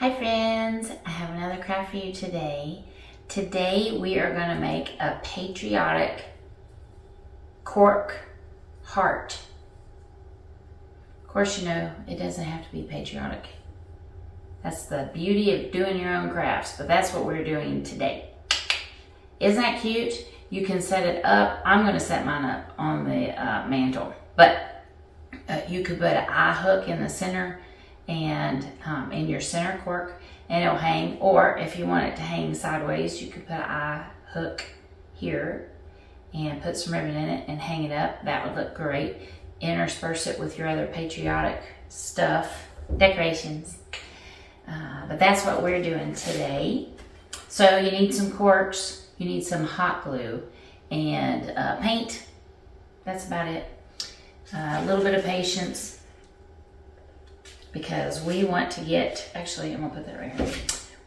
Hi friends, I have another craft for you today. Today we are going to make a patriotic cork heart. Of course, you know, it doesn't have to be patriotic. That's the beauty of doing your own crafts, but that's what we're doing today. Isn't that cute? You can set it up. I'm going to set mine up on the mantle, but you could put an eye hook in the center and in your center cork, and it'll hang. Or if you want it to hang sideways, you could put an eye hook here and put some ribbon in it and hang it up. That would look great. Intersperse it with your other patriotic stuff, decorations. But that's what we're doing today. So you need some corks, you need some hot glue, and paint. That's about it. A little bit of patience, because we want to get, actually I'm gonna put that right here.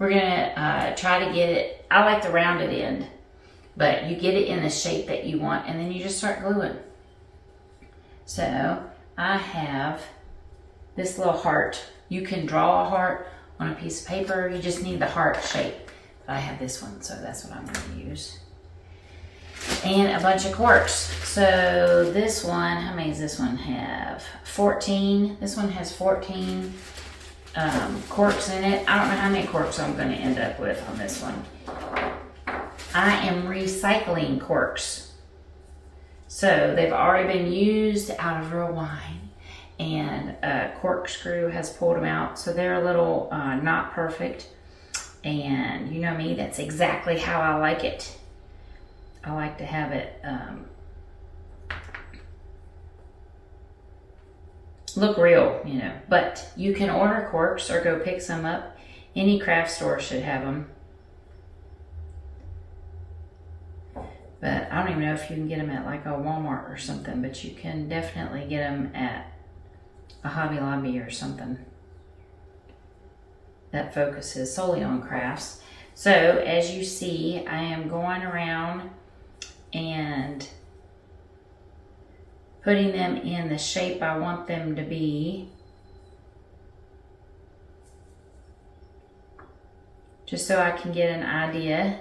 We're gonna try to get it, I like the rounded end, but you get it in the shape that you want and then you just start gluing. So I have this little heart. You can draw a heart on a piece of paper, you just need the heart shape. But I have this one, so that's what I'm gonna use. And a bunch of corks. So this one, how many does this one have? 14. This one has 14 corks in it. I don't know how many corks I'm going to end up with on this one. I am recycling corks. So they've already been used out of real wine, and a corkscrew has pulled them out. So they're a little not perfect. And you know me, that's exactly how I like it. I like to have it look real, you know. But you can order corks or go pick some up. Any craft store should have them. But I don't even know if you can get them at like a Walmart or something, but you can definitely get them at a Hobby Lobby or something that focuses solely on crafts. So as you see, I am going around and putting them in the shape I want them to be, just so I can get an idea,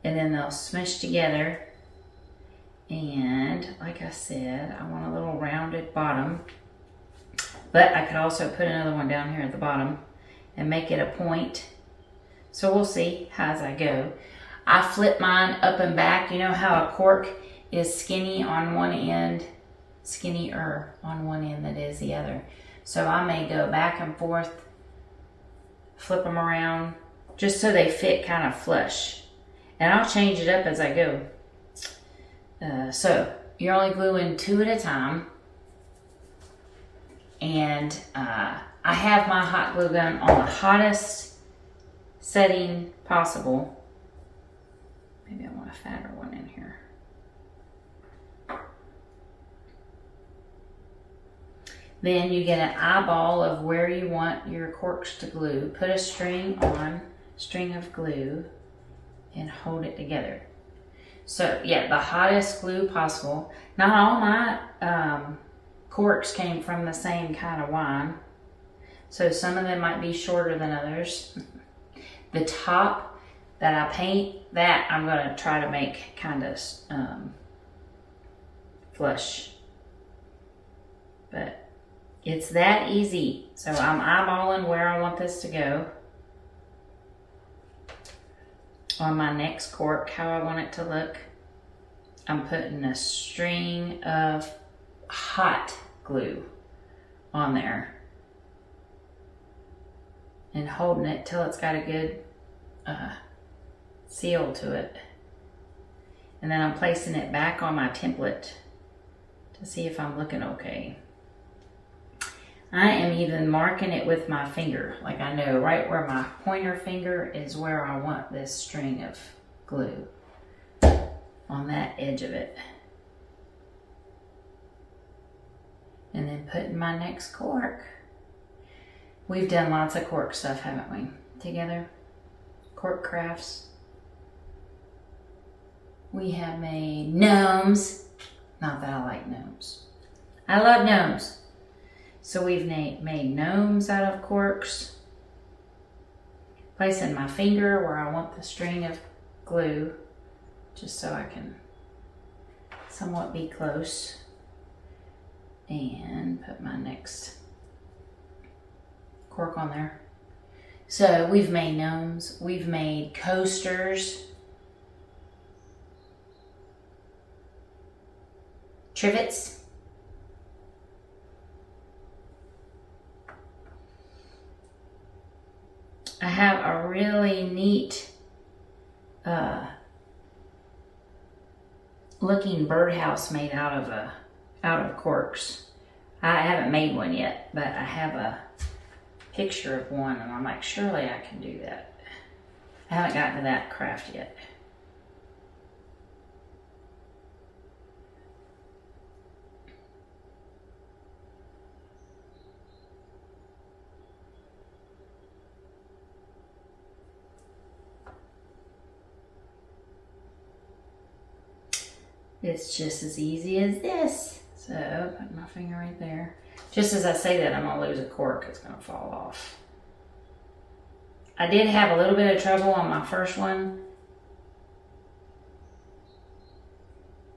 and then they'll smush together. And like I said, I want a little rounded bottom, but I could also put another one down here at the bottom and make it a point. So we'll see how as I go. I flip mine up and back. You know how a cork is skinny on one end, skinnier on one end than it is the other. So I may go back and forth, flip them around, just so they fit kind of flush. And I'll change it up as I go. So you're only gluing 2 at a time. And I have my hot glue gun on the hottest setting possible. Maybe I want a fatter one in here. Then you get an eyeball of where you want your corks to glue. Put a string on, string of glue, and hold it together. So yeah, the hottest glue possible. Not all my corks came from the same kind of wine. So some of them might be shorter than others. The top that I paint, that I'm going to try to make kind of flush. But it's that easy. So I'm eyeballing where I want this to go. On my next cork, how I want it to look. I'm putting a string of hot glue on there and holding it till it's got a good seal to it. And then I'm placing it back on my template to see if I'm looking okay. I am even marking it with my finger, like I know right where my pointer finger is where I want this string of glue, on that edge of it. And then putting my next cork. We've done lots of cork stuff, haven't we, together? Cork crafts. We have made gnomes. Not that I like gnomes. I love gnomes. So we've made gnomes out of corks. placing my finger where I want the string of glue, just so I can somewhat be close, and put my next cork on there. So we've made gnomes, we've made coasters, trivets, I have a really neat looking birdhouse made out of corks. I haven't made one yet, but I have a picture of one, and I'm like, surely I can do that. I haven't gotten to that craft yet. It's just as easy as this. So put my finger right there. Just as I say that, I'm gonna lose a cork. It's gonna fall off. I did have a little bit of trouble on my first one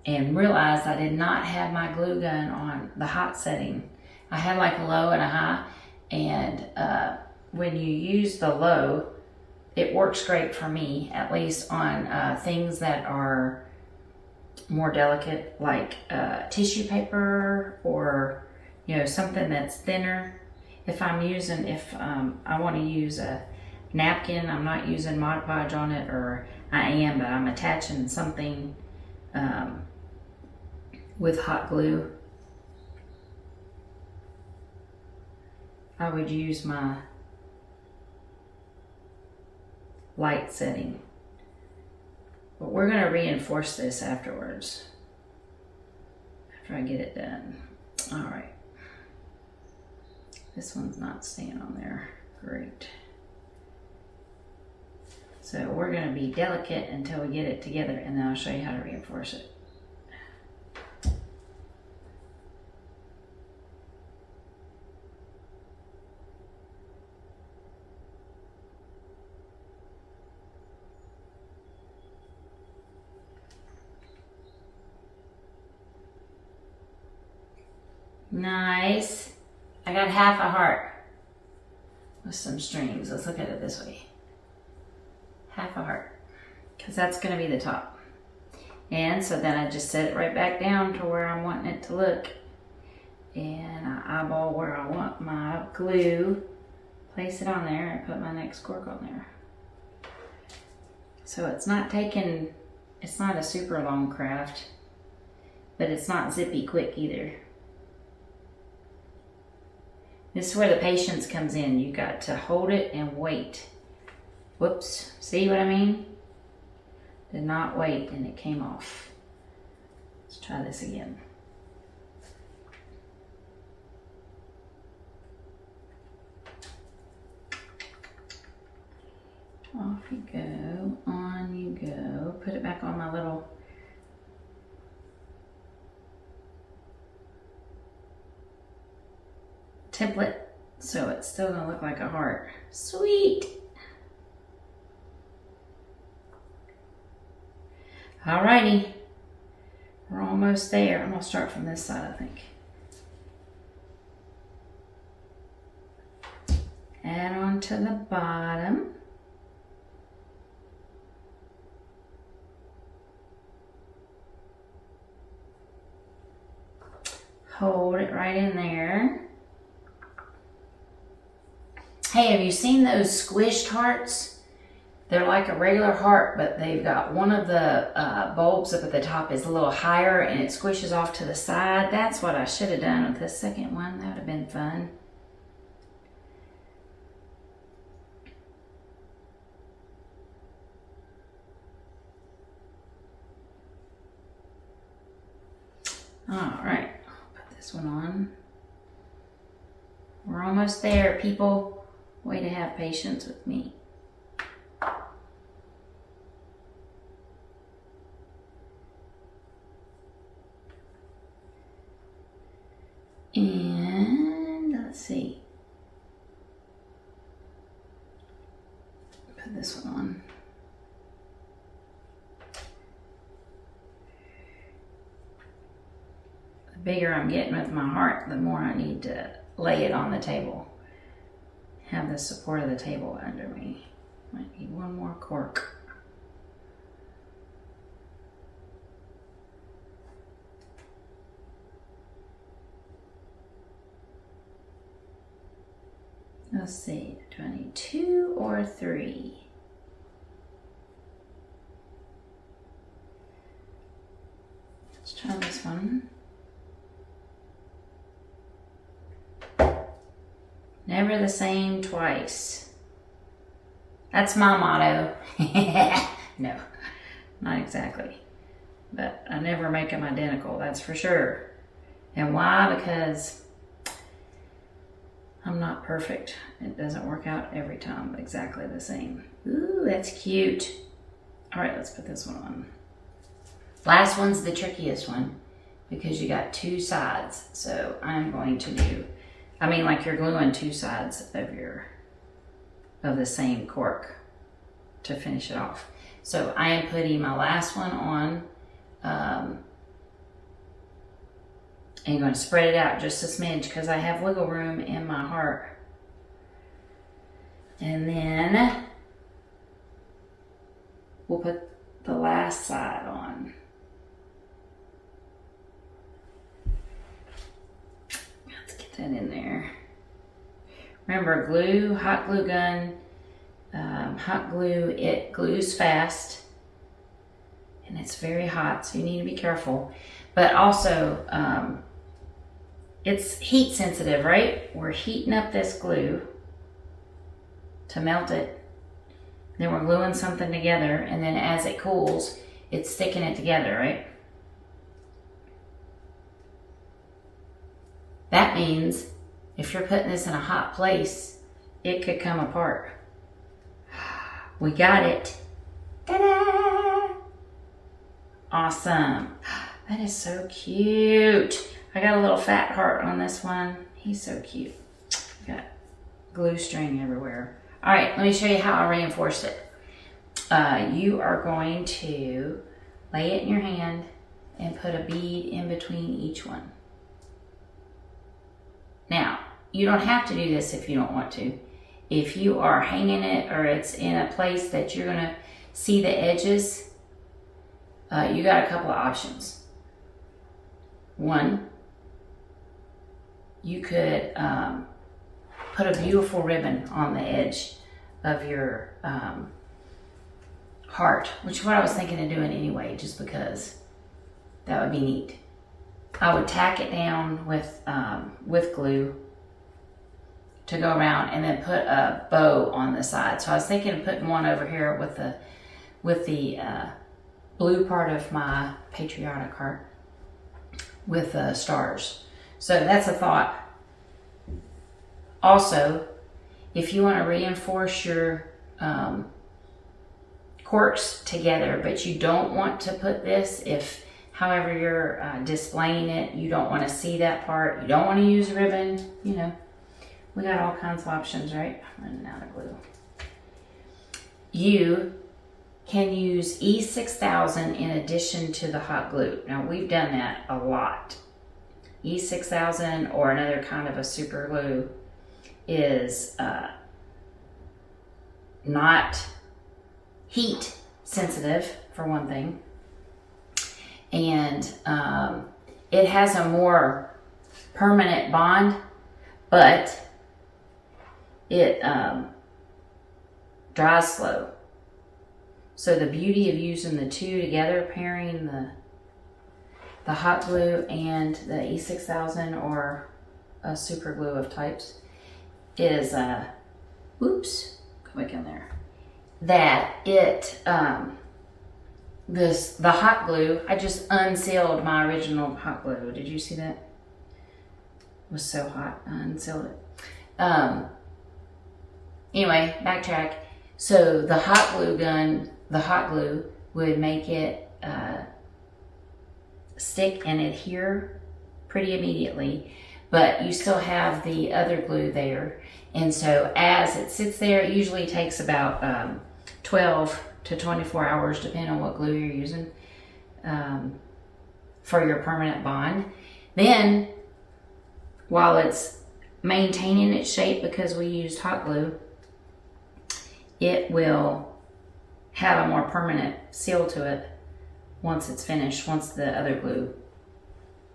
and realized I did not have my glue gun on the hot setting. I had like a low and a high, and when you use the low, it works great for me, at least on things that are more delicate, like tissue paper, or something that's thinner. If I want to use a napkin, I'm not using Mod Podge on it, or I am, but I'm attaching something with hot glue, I would use my light setting. But we're going to reinforce this afterwards, after I get it done. All right. This one's not staying on there. Great. So we're going to be delicate until we get it together, and then I'll show you how to reinforce it. Nice. I got half a heart with some strings. Let's look at it this way. Half a heart, because that's going to be the top. And so then I just set it right back down to where I'm wanting it to look. And I eyeball where I want my glue, place it on there, and put my next cork on there. So it's not a super long craft, but it's not zippy quick either. This is where the patience comes in. You got to hold it and wait. Whoops, see what I mean? Did not wait and it came off. Let's try this again. Off you go, on you go. Put it back on my little template, so it's still gonna look like a heart. Sweet. Alrighty, we're almost there. I'm gonna start from this side, I think. Add on to the bottom. Hold it right in there. Hey, have you seen those squished hearts? They're like a regular heart, but they've got one of the bulbs up at the top is a little higher and it squishes off to the side. That's what I should have done with the second one. That would have been fun. All right, put this one on. We're almost there, people. Way to have patience with me. And let's see. bigger I'm getting with my heart, the more I need to lay it on the table. Have the support of the table under me. Might need one more cork. Let's see, do I need 2 or 3? Let's try this one. Never the same twice. That's my motto. No, not exactly. But I never make them identical, that's for sure. And why? Because I'm not perfect. It doesn't work out every time exactly the same. Ooh, that's cute. All right, let's put this one on. Last one's the trickiest one because you got 2 sides. So I'm going to do, like you're gluing 2 sides of the same cork to finish it off. So I am putting my last one on, and going to spread it out just a smidge because I have wiggle room in my heart. And then we'll put the last side on. Let's get that in there. Remember, glue, hot glue gun, hot glue, it glues fast and it's very hot, so you need to be careful. But also, it's heat sensitive, right? We're heating up this glue to melt it. Then we're gluing something together, and then as it cools, it's sticking it together, right? That means if you're putting this in a hot place, it could come apart. We got it. Ta-da! Awesome. That is so cute. I got a little fat heart on this one. He's so cute. Got glue string everywhere. All right, let me show you how I reinforced it. You are going to lay it in your hand and put a bead in between each one. Now, you don't have to do this if you don't want to. If you are hanging it or it's in a place that you're gonna see the edges, you got a couple of options. One, you could put a beautiful ribbon on the edge of your heart, which is what I was thinking of doing anyway, just because that would be neat. I would tack it down with glue to go around and then put a bow on the side. So I was thinking of putting one over here with the blue part of my Patriotic heart with stars. So that's a thought. Also, if you want to reinforce your corks together, but you don't want to put this, if however you're displaying it, you don't want to see that part, you don't want to use ribbon, you know, we got all kinds of options, right? I'm running out of glue. You can use E6000 in addition to the hot glue. Now, we've done that a lot. E6000 or another kind of a super glue is not heat sensitive, for one thing, and it has a more permanent bond, but it dries slow. So the beauty of using the two together, pairing the hot glue and the E6000 or a super glue of types, is oops, go back in there. That it the hot glue, I just unsealed my original hot glue. Did you see that? It was so hot, I unsealed it. Anyway, backtrack. So the hot glue would make it stick and adhere pretty immediately, but you still have the other glue there. And so as it sits there, it usually takes about 12 to 24 hours, depending on what glue you're using, for your permanent bond. Then, while it's maintaining its shape because we used hot glue, it will have a more permanent seal to it once it's finished, once the other glue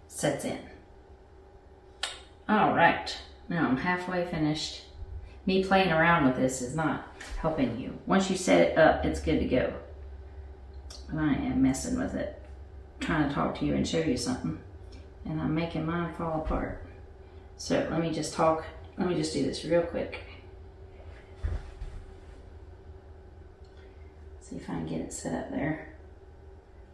sets in. All right, now I'm halfway finished. Me playing around with this is not helping you. Once you set it up, it's good to go. And I am messing with it, trying to talk to you and show you something, and I'm making mine fall apart. So let me just do this real quick. See if I can get it set up there.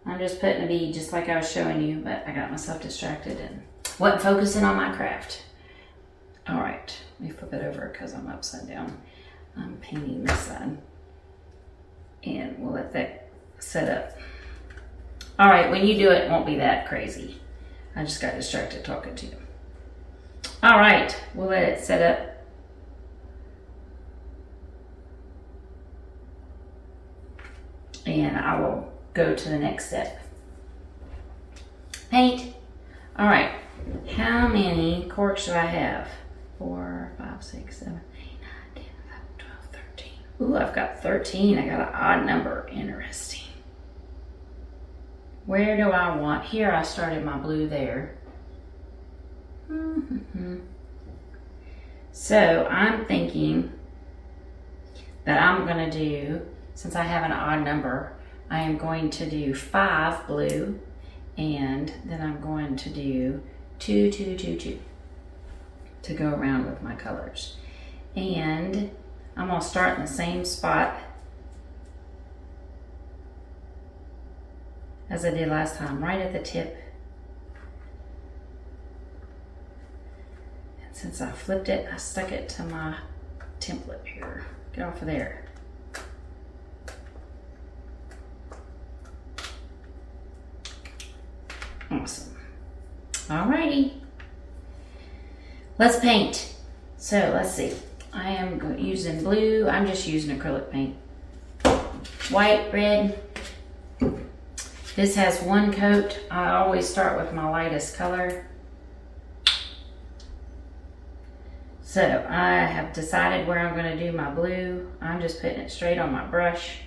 I'm just putting a bead just like I was showing you, but I got myself distracted and wasn't focusing on my craft. All right, let me flip it over because I'm upside down. I'm painting this side, and we'll let that set up. All right, when you do it, it won't be that crazy. I just got distracted talking to you. All right, we'll let it set up. And I will go to the next step. Paint. All right, how many corks do I have? 4, 5, 6, 7, 8, 9, 10, 11, 12, 13. Ooh, I've got 13. I got an odd number. Interesting. Where do I want? Here I started my blue there. So I'm thinking that I'm going to do, since I have an odd number, I am going to do 5 blue, and then I'm going to do 2, 2, 2, 2 to go around with my colors. And I'm going to start in the same spot as I did last time, right at the tip. And since I flipped it, I stuck it to my template here. Get off of there. Awesome. Alrighty. Let's paint. So let's see. I am using blue. I'm just using acrylic paint. White, red. This has one coat. I always start with my lightest color. So I have decided where I'm going to do my blue. I'm just putting it straight on my brush.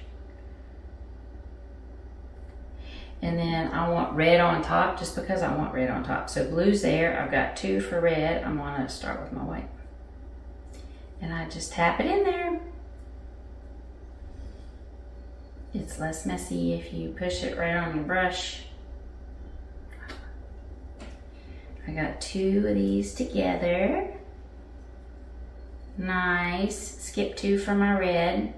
And then I want red on top, just because I want red on top. So blue's there. I've got 2 for red. I'm going to start with my white. And I just tap it in there. It's less messy if you push it right on your brush. I got 2 of these together. Nice. Skip 2 for my red.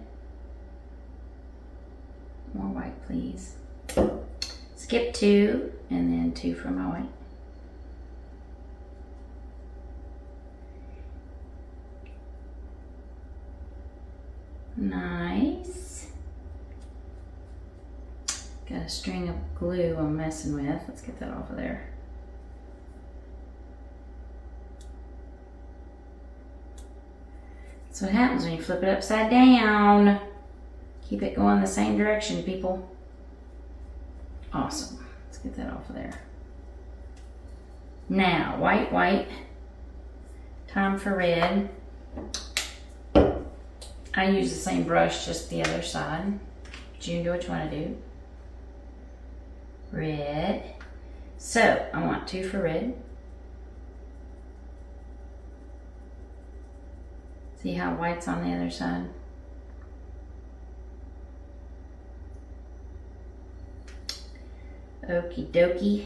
More white, please. Skip 2, and then 2 for my white. Nice. Got a string of glue I'm messing with. Let's get that off of there. That's what happens when you flip it upside down. Keep it going the same direction, people. Awesome. Let's get that off of there. Now, white, white. Time for red. I use the same brush, just the other side. But you can do what you want to do. Red. So, I want 2 for red. See how white's on the other side? Okie dokie.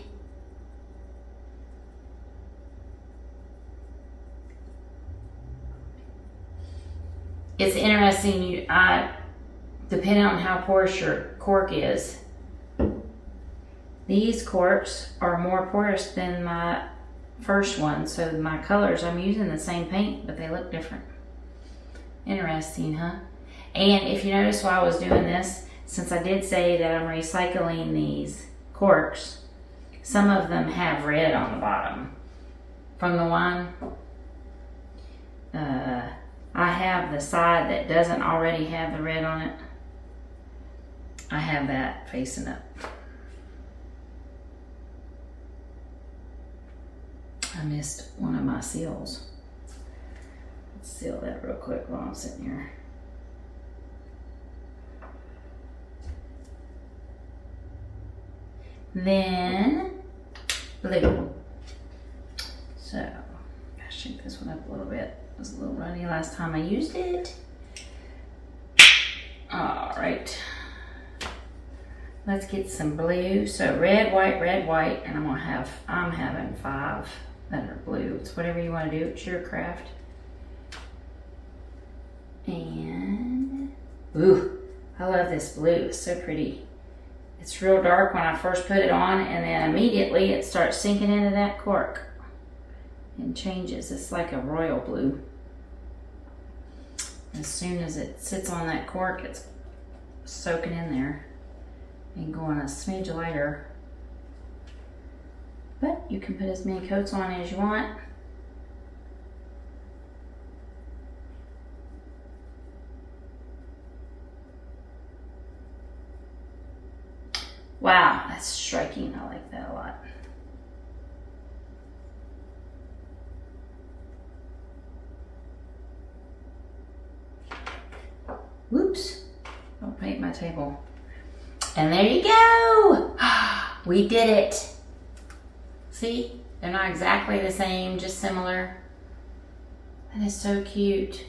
It's interesting, depending on how porous your cork is, these corks are more porous than my first one, so my colors, I'm using the same paint, but they look different. Interesting, huh? And if you notice while I was doing this, since I did say that I'm recycling these corks, some of them have red on the bottom from the wine. I have the side that doesn't already have the red on it. I have that facing up. missed one of my seals. Let's seal that real quick while I'm sitting here. Then blue. So, gotta shake this one up a little bit. It was a little runny last time I used it. All right. Let's get some blue. So red, white, and I'm having 5 that are blue. It's whatever you want to do. It's your craft. And, ooh, I love this blue. It's so pretty. It's real dark when I first put it on, and then immediately it starts sinking into that cork and changes. It's like a royal blue. As soon as it sits on that cork, it's soaking in there and going a smidge lighter. But you can put as many coats on as you want. Wow, that's striking. I like that a lot. Whoops, don't paint my table. And there you go. We did it. See, they're not exactly the same, just similar. That is so cute.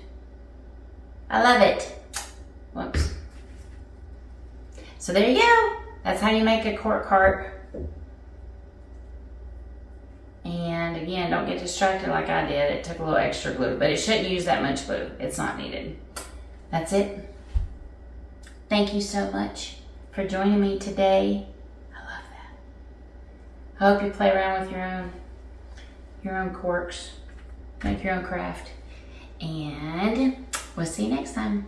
I love it. Whoops. So there you go. That's how you make a cork heart. And again, don't get distracted like I did. It took a little extra glue, but it shouldn't use that much glue. It's not needed. That's it. Thank you so much for joining me today. I love that. I hope you play around with your own corks, make your own craft, and we'll see you next time.